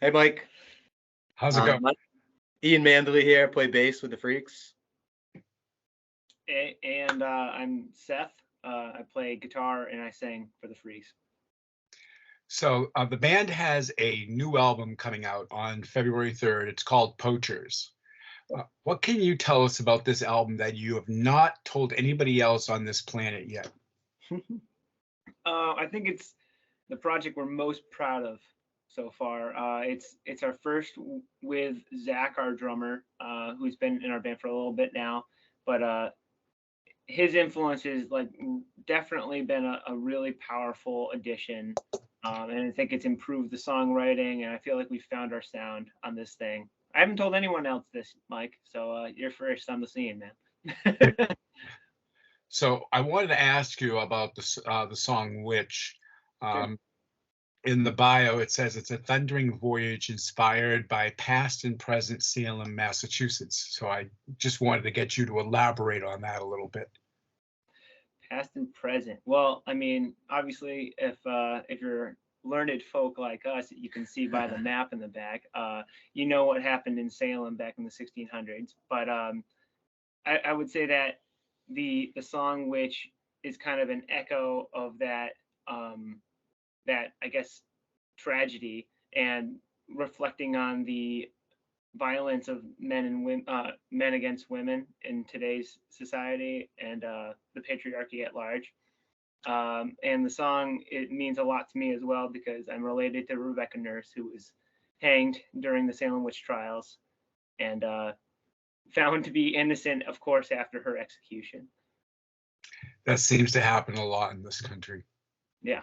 Hey, Mike. How's it going? Ian Mandley here. Play bass with the Freqs. And I'm Seth. I play guitar and I sing for the Freqs. So the band has a new album coming out on February 3rd. It's called Poachers. What can you tell us about this album that you have not told anybody else on this planet yet? I think it's the project we're most proud of so far. It's our first with Zach, our drummer, who's been in our band for a little bit now, but his influence has like definitely been a really powerful addition, and I think it's improved the songwriting, and I feel like we found our sound on this thing. I haven't told anyone else this, Mike, so you're first on the scene, man. So I wanted to ask you about the song "Witch." Sure. In the bio, it says it's a thundering voyage inspired by past and present Salem, Massachusetts. So I just wanted to get you to elaborate on that a little bit. Past and present. Well, I mean, obviously, if you're learned folk like us, you can see by the map in the back. You know what happened in Salem back in the 1600s. But I would say that the song, which is kind of an echo of that that I guess tragedy, and reflecting on the violence of men and women, men against women in today's society, and the patriarchy at large. And the song, it means a lot to me as well because I'm related to Rebecca Nurse, who was hanged during the Salem witch trials and found to be innocent, of course, after her execution. That seems to happen a lot in this country. Yeah.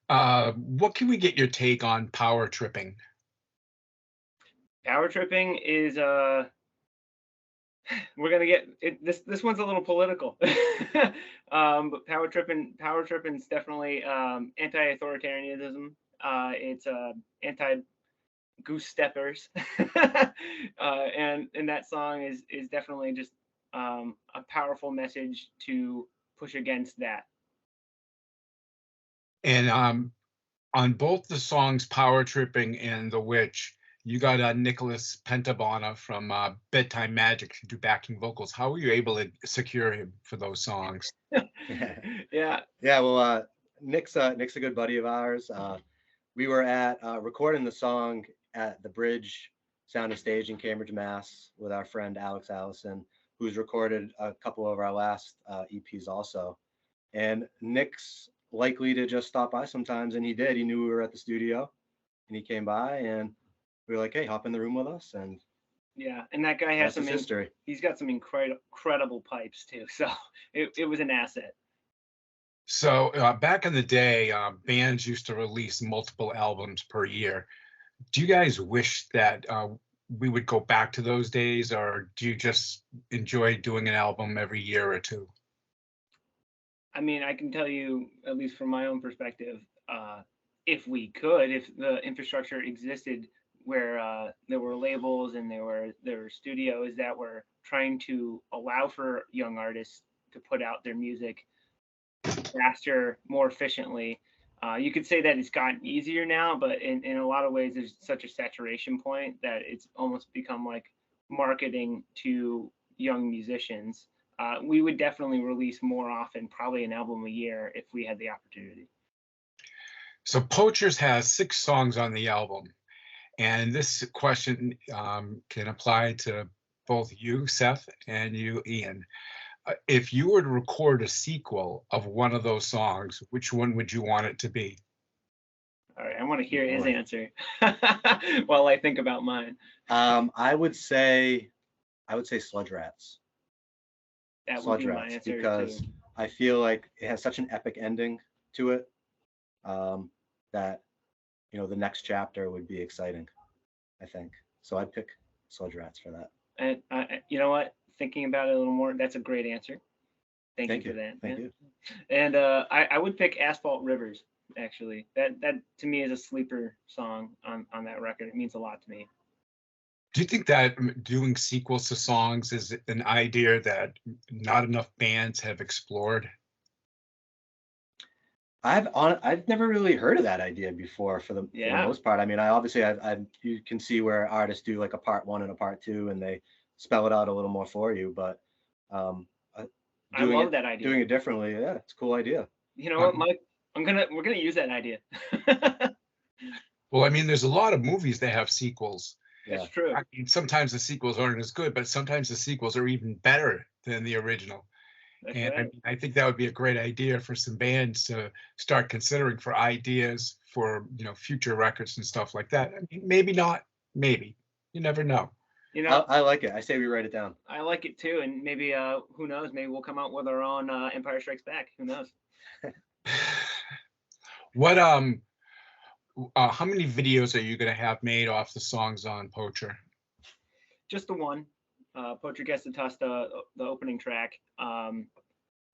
What can we get your take on power tripping? Power tripping is we're gonna get it, this one's a little political. But power tripping is definitely anti-authoritarianism. It's anti goose steppers. And that song is definitely just a powerful message to push against that. And on both the songs "Power Tripping" and "The Witch," you got Nicholas Pentabona from Bedtime Magic to do backing vocals. How were you able to secure him for those songs? Yeah. Well, Nick's a good buddy of ours. We were at recording the song at the Bridge Sound and Stage in Cambridge, Mass, with our friend Alex Allison, who's recorded a couple of our last EPs also. And Nick's likely to just stop by sometimes, and he did. He knew we were at the studio, and he came by, and we were like, "Hey, hop in the room with us." And yeah, and that guy has some history. He's got some incredible pipes too, so it was an asset. So back in the day, bands used to release multiple albums per year. Do you guys wish that we would go back to those days, or do you just enjoy doing an album every year or two? I mean, I can tell you, at least from my own perspective, if we could, if the infrastructure existed where there were labels and there were studios that were trying to allow for young artists to put out their music faster, more efficiently, you could say that it's gotten easier now, but in a lot of ways, there's such a saturation point that it's almost become like marketing to young musicians. We would definitely release more often, probably an album a year if we had the opportunity. So Poachers has 6 songs on the album. And this question can apply to both you, Seth, and you, Ian. If you were to record a sequel of one of those songs, which one would you want it to be? All right, I want to hear his answer while I think about mine. I would say Sludge Rats. That would be my answer because too. I feel like it has such an epic ending to it that the next chapter would be exciting, I think. So I'd pick Sludge Rats for that. And you know what? Thinking about it a little more, that's a great answer. Thank you for that. Thank you. And I would pick Asphalt Rivers, actually. That to me is a sleeper song on that record. It means a lot to me. Do you think that doing sequels to songs is an idea that not enough bands have explored? I've never really heard of that idea before for the Yeah. most part. I mean, I you can see where artists do like a part 1 and a part 2 and they spell it out a little more for you, but um I love that idea. doing it differently, yeah, it's a cool idea. You know what, Mike? We're gonna use that idea. Well, I mean, there's a lot of movies that have sequels. Yeah. That's true. I mean, sometimes the sequels aren't as good, but sometimes the sequels are even better than the original. That's And right. I think that would be a great idea for some bands to start considering for ideas for, future records and stuff like that. I mean, maybe not, maybe. You never know. You know, I like it. I say we write it down. I like it too, and maybe who knows? Maybe we'll come out with our own Empire Strikes Back. Who knows? What how many videos are you gonna have made off the songs on Poacher? Just the one. Poacher Gets the Tusk, the opening track.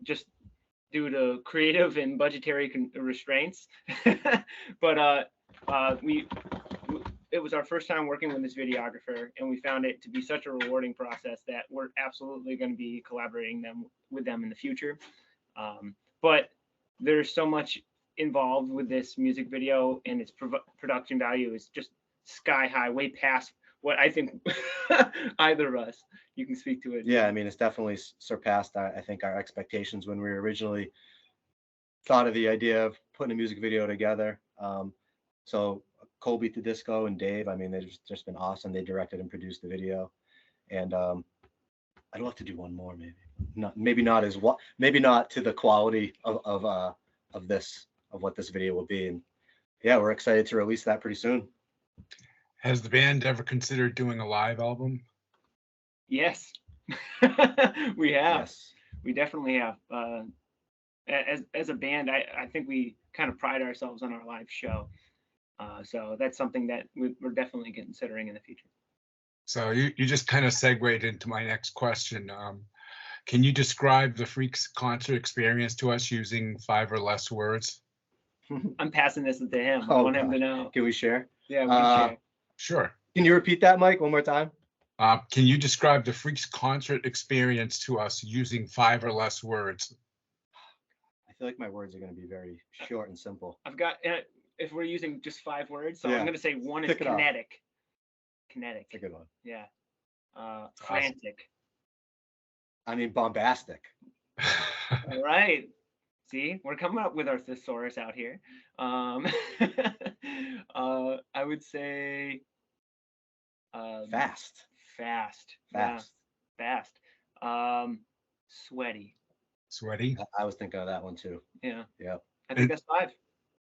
Just due to creative and budgetary restraints, but it was our first time working with this videographer, and we found it to be such a rewarding process that we're absolutely going to be collaborating with them in the future. But there's so much involved with this music video, and its production value is just sky high, way past what I think either of us. You can speak to it. Yeah, I mean, it's definitely surpassed, I think, our expectations when we originally thought of the idea of putting a music video together. So Colby the Disco and Dave, I mean, they've just been awesome. They directed and produced the video, and I'd love to do one more, maybe not to the quality of what this video will be. And yeah, we're excited to release that pretty soon. Has the band ever considered doing a live album? Yes, we have. Yes. We definitely have. As a band, I think we kind of pride ourselves on our live show. So that's something that we're definitely considering in the future. So you just kind of segued into my next question. Can you describe the Freqs concert experience to us using 5 or less words? I'm passing this to him. I Oh, want him to gosh. know. Can we share? Yeah, we can share. Sure. Can you repeat that, Mike, one more time? Can you describe the Freqs concert experience to us using 5 or less words? I feel like my words are going to be very short and simple. I've got, if we're using just 5 words, so Yeah. I'm going to say one is Pick it off. kinetic. Kinetic. It's a good one. Yeah. Frantic. I mean, bombastic. All right. See, we're coming up with our thesaurus out here. I would say Fast. Fast. Fast. Yeah, fast. Sweaty. Sweaty. I was thinking of that one too. Yeah. Yeah. I think that's 5.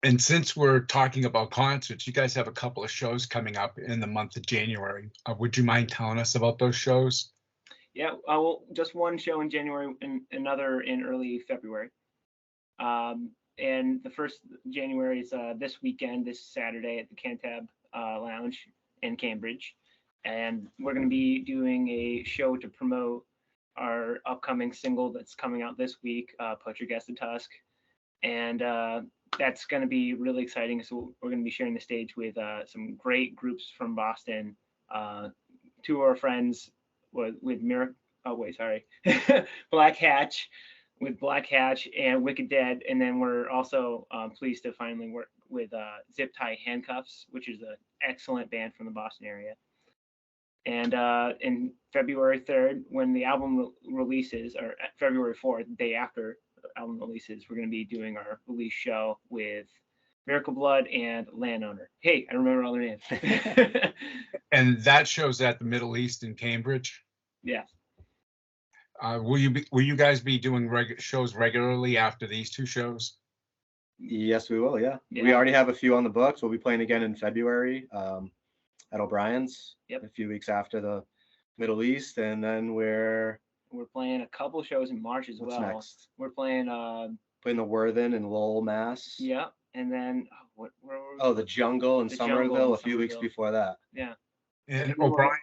And since we're talking about concerts, you guys have a couple of shows coming up in the month of January. Would you mind telling us about those shows? Yeah, well, just one show in January and another in early February. And the first January is this weekend, this Saturday at the Cantab Lounge in Cambridge. And we're going to be doing a show to promote our upcoming single that's coming out this week, Poacher Gets the Tusk. And that's going to be really exciting. So we're going to be sharing the stage with some great groups from Boston. 2 of our friends with Black Hatch, with Black Hatch and Wicked Dead. And then we're also pleased to finally work with Zip Tie Handcuffs, which is an excellent band from the Boston area. And in February 3rd, when the album releases, or February 4th, the day after the album releases, we're going to be doing our release show with Miracle Blood and Landowner. Hey, I remember all their names. And that show's at the Middle East in Cambridge. Yeah. Will you guys be doing shows regularly after these 2 shows? Yes, we will. Yeah. Yeah. We already have a few on the books. We'll be playing again in February at O'Brien's. Yep. A few weeks after the Middle East, and then we're playing a couple shows in March as what's well. next? We're playing Playing the Worthen in Lowell, Mass. yeah, and then where were we? Oh, the Jungle in The Jungle in Somerville a few weeks Somerville. before that. Yeah, And Everywhere.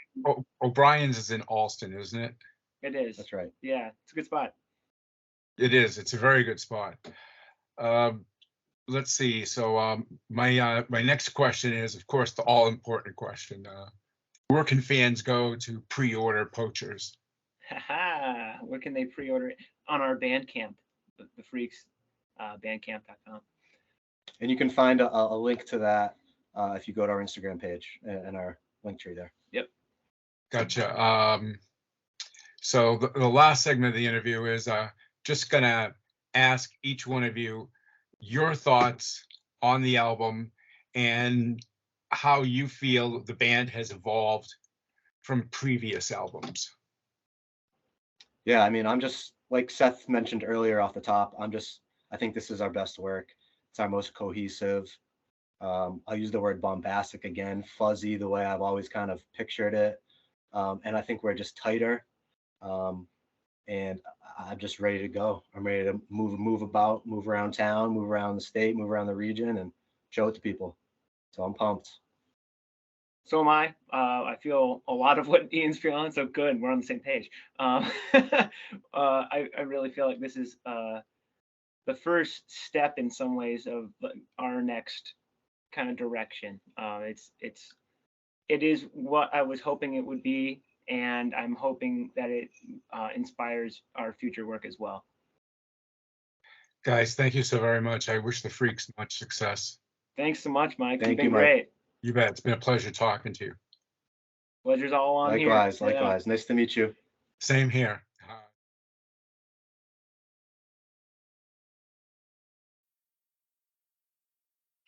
O'Brien's is in Alston, isn't it? it is. That's right. Yeah, it's a good spot. It is. It's a very good spot. Let's see. So my next question is, of course, the all important question. Where can fans go to pre-order Poachers? Where can they pre-order it? On our Bandcamp, the Freqs, bandcamp.com. And you can find a link to that if you go to our Instagram page and our link tree there. Yep. Gotcha. So the last segment of the interview is just gonna ask each one of you your thoughts on the album and how you feel the band has evolved from previous albums. Yeah, I mean, I'm just like Seth mentioned earlier off the top. I think this is our best work. It's our most cohesive. I'll use the word bombastic again, fuzzy, the way I've always kind of pictured it. And I think we're just tighter. And I'm just ready to go. I'm ready to move about, move around town, move around the state, move around the region, and show it to people. So I'm pumped. So am I. I feel a lot of what Ian's feeling. So good. We're on the same page. I really feel like this is the first step in some ways of our next kind of direction. It is what I was hoping it would be, and I'm hoping that it inspires our future work as well. Guys, thank you so very much. I wish the Freqs much success. Thanks so much, Mike. Thank You've been you, Mike. great. You bet. It's been a pleasure talking to you. Pleasure's all on here. Likewise. Nice to meet you. Same here.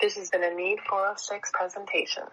This has been a Need406 presentation.